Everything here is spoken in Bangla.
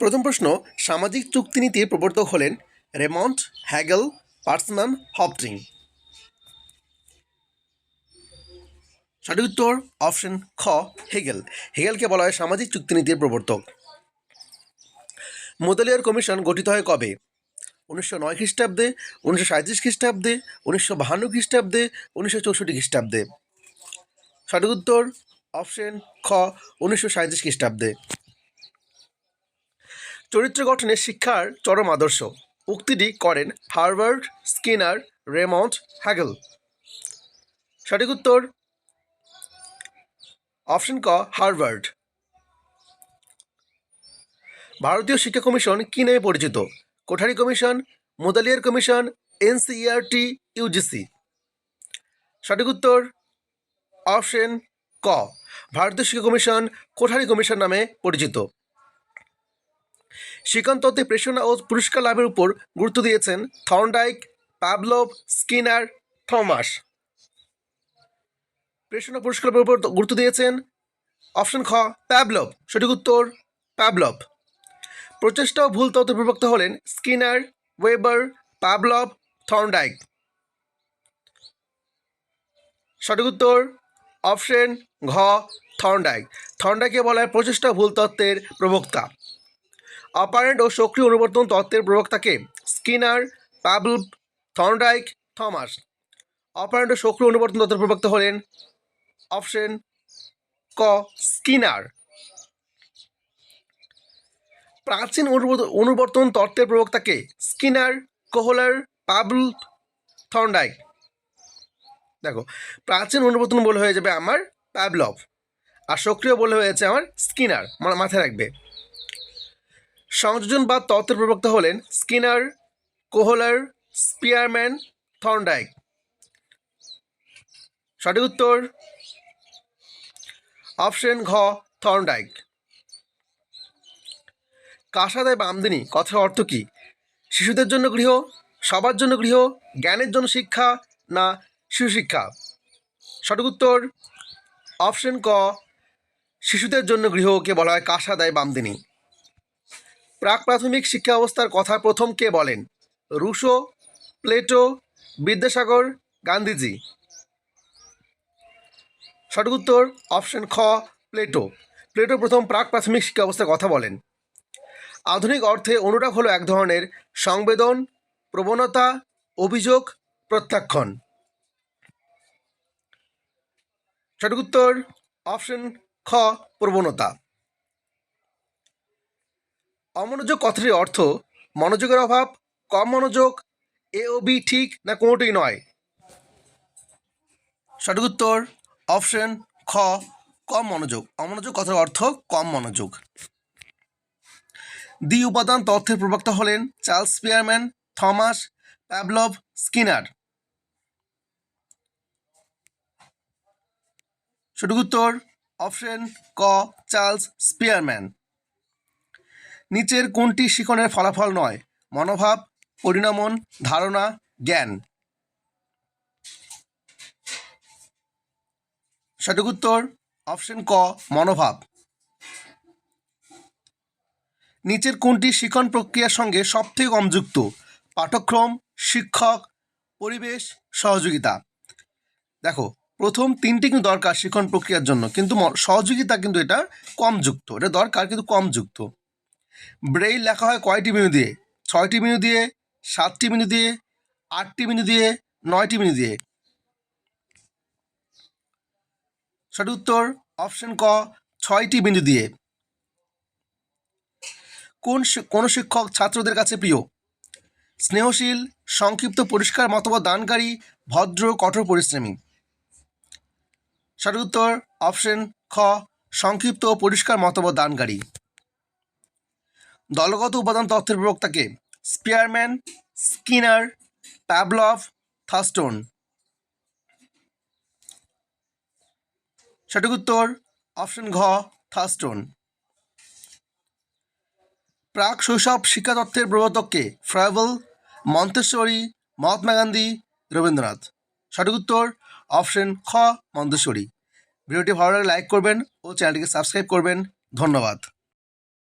প্রথম প্রশ্ন, সামাজিক চুক্তিনীতির প্রবর্তক হলেন রেমন্ড, হ্যাগেল, পার্সম্যান, হপটিং। সঠিক উত্তর অপশন খ, হেগেল। হেগেলকে বলা হয় সামাজিক চুক্তিনীতির প্রবর্তক। মোদালিয়ার কমিশন গঠিত হয় কবে? 1909 খ্রিস্টাব্দে, 1937 খ্রিস্টাব্দে, 1952 খ্রিস্টাব্দে, 1964 খ্রিস্টাব্দে। সঠিক উত্তর অপশন খ, 1937 খ্রিস্টাব্দে। চরিত্র গঠনে শিক্ষার চরম আদর্শ উক্তিটি করেন হার্বার্ট, স্কিনার, রেমন্ড, হ্যাগেল। সঠিক উত্তর অপশন ক, হার্বার্ট। ভারতীয় শিক্ষা কমিশন কী নামে পরিচিত? Kothari commission, Mudaliar commission, NCERT, UGC. সঠিক উত্তর অপশন ক, ভারতীয় শিক্ষা কমিশন কোঠারি কমিশন নামে পরিচিত। শিক্ষণতত্ত্বে প্রেষণা ও পুরস্কার লাভের উপর গুরুত্ব দিয়েছেন থর্নডাইক, পাভলভ, স্কিনার, থমাস। প্রেষণা পুরস্কারের উপর গুরুত্ব দিয়েছেন অপশন খ, পাভলভ। সঠিক উত্তর পাভলভ। প্রচেষ্টা ও ভুল তত্ত্ব প্রবক্তা হলেন স্কিনার, ওয়েবার, পাভলভ, থর্নডাইক। সঠিক উত্তর অপশন ঘ, থর্নডাইক। থর্নডাইককে বলা হয় প্রচেষ্টা ভুল তত্ত্বের প্রবক্তা। অপারেন্ট ও সক্রিয় অনুবর্তন তত্ত্বের প্রবক্তাকে Skinner, Pavlov, Thorndike, Thomas. Operant ও সক্রিয় অনুবর্তন তত্ত্বের প্রবক্তা হলেন অপশন ক, স্কিনার। প্রাচীন অনুবর্তন তত্ত্বের প্রবক্তাকে স্কিনার, কোহলার, পাভলভ, থর্নডাইক। দেখো, প্রাচীন অনুবর্তন বলে হয়ে যাবে আমার পাভলভ, আর সক্রিয় বলে হয়েছে আমার স্কিনার, মাথায় রাখবে। সংযোজন বা তত্ত্বের প্রবক্তা হলেন স্কিনার, কোহলার, স্পিয়ারম্যান, থর্নডাইক। সঠিক উত্তর অপশন ঘ, থর্নডাইক। কাসাদায় বামদিনী কথার অর্থ কী? শিশুদের জন্য গৃহ, সবার জন্য গৃহ, জ্ঞানের জন্য শিক্ষা, না শিশু শিক্ষা? সঠিক উত্তর অপশন ক, শিশুদের জন্য গৃহকে বলা হয় কাসাদায় বামদিনী। প্রাক প্রাথমিক শিক্ষা ব্যবস্থার কথা প্রথম কে বলেন? Rousseau, Plato, Vidyasagar, Gandhiji. সঠিক উত্তর অপশন খ, প্লেটো। প্লেটো প্রথম প্রাক প্রাথমিক শিক্ষা ব্যবস্থার কথা বলেন। আধুনিক অর্থে অনুরাগ হলো এক ধরনের সংবেদন, প্রবণতা, অভিযোগ, প্রত্যাখ্যান। সঠিক উত্তর অপশন খ, প্রবণতা। অমনোযোগ কথাটির অর্থ মনোযোগের অভাব, কম মনোযোগ, এ ও বি ঠিক না কোনোটিই নয়? সঠিক উত্তর অপশন খ, কম মনোযোগ। অমনোযোগ কথার অর্থ কম মনোযোগ। দ্বি উপাদান তত্ত্বের প্রবক্তা হলেন Charles Spearman, Thomas, Pavlov, Skinner. সঠিক উত্তর অপশন ক, চার্লস স্পিয়ারম্যান। নিচের কোনটি শিখনের ফলাফল নয়? মনোভাব, পরিণমন, ধারণা, জ্ঞান। সঠিক উত্তর অপশন ক, মনোভাব। নিচের কোনটি শিখন প্রক্রিয়ার সঙ্গে সবথেকে কম যুক্ত? পাঠ্যক্রম, শিক্ষক, পরিবেশ, সহযোগিতা। দেখো, প্রথম তিনটি কিন্তু দরকার শিখন প্রক্রিয়ার জন্য, কিন্তু সহযোগিতা কিন্তু এটা কম যুক্ত। এটা দরকার কিন্তু কম যুক্ত। ব্রেইল লেখা হয় কয়টি মেনু দিয়ে? 6টি মেনু দিয়ে, 7টি মেনু দিয়ে, 8টি মেনু দিয়ে, 9টি মেনু দিয়ে। সঠিক উত্তর অপশন ক, 6টি বিন্দু দিয়ে। কোন শিক্ষক ছাত্রদের কাছে প্রিয়? স্নেহশীল, সংক্ষিপ্ত, পরিষ্কার মতবাদ দানকারী, ভদ্র, কঠোর পরিশ্রমী। সঠিক উত্তর অপশন খ, সংক্ষিপ্ত ও পরিষ্কার মতবাদ দানকারী। দলগত উপাদান তত্ত্বের প্রবক্তাকে স্পিয়ারম্যান, স্কিনার, পাভলভ, থার্স্টন। সঠিক উত্তর অপশন ঘ, থার্স্টন। প্রাক শৈশব শিক্ষা তত্ত্বের প্রবর্তককে ফ্রয়েবল, মন্তেশ্বরী, মহাত্মা গান্ধী, রবীন্দ্রনাথ। সঠিক উত্তর অপশন খ, মন্তেশ্বরী। ভিডিওটি ভালো লাগলে লাইক করবেন ও চ্যানেলটিকে সাবস্ক্রাইব করবেন। ধন্যবাদ।